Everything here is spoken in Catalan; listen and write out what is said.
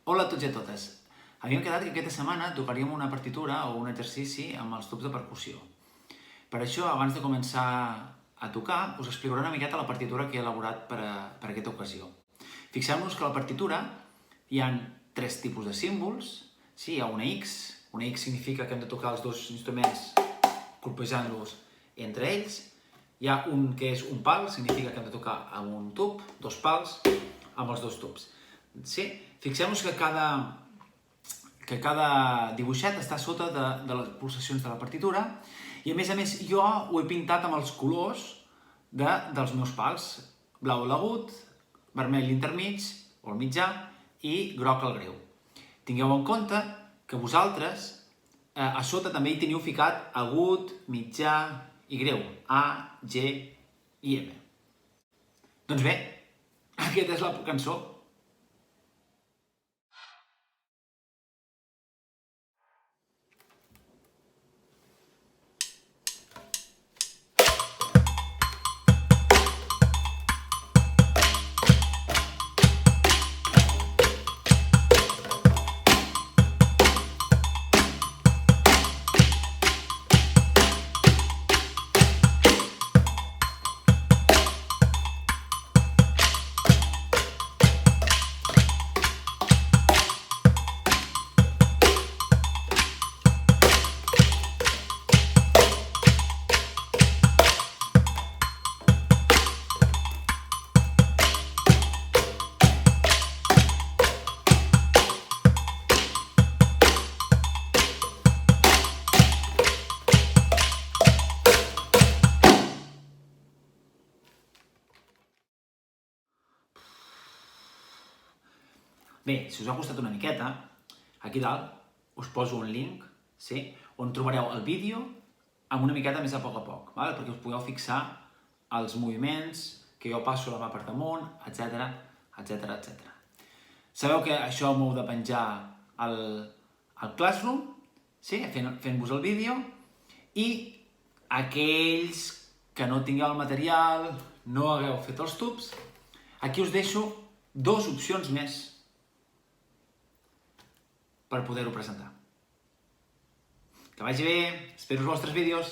Hola a tots i a totes. Havíem quedat que aquesta setmana tocaríem una partitura o un exercici amb els tubs de percussió. Per això, abans de començar a tocar, us explicaré una miqueta la partitura que he elaborat per aquesta ocasió. Fixeu-nos que a la partitura hi ha tres tipus de símbols. Sí, hi ha una X significa que hem de tocar els dos instruments colpejant-los entre ells. Hi ha un que és un pal, significa que hem de tocar amb un tub, dos pals, amb els dos tubs. Sí? Fixeu-nos que cada dibuixet està sota de les pulsacions de la partitura i a més jo ho he pintat amb els colors dels meus pals. Blau l'agut, vermell l'intermig o el mitjà i groc el greu. Tingueu en compte que vosaltres a sota també hi teniu ficat agut, mitjà i greu, A, G i M. Doncs bé, aquesta és la cançó. Bé, si us ha costat una miqueta, aquí dalt us poso un link, sí? On trobareu el vídeo amb una miqueta més a poc, perquè us pugueu fixar els moviments, que jo passo la mà per damunt, etc. Sabeu que això m'ho heu de penjar al Classroom, sí? Fent-vos el vídeo, i aquells que no tingueu el material, no hagueu fet els tubs, aquí us deixo dues opcions més per poder-ho presentar. Que vagi bé, espero els vostres vídeos.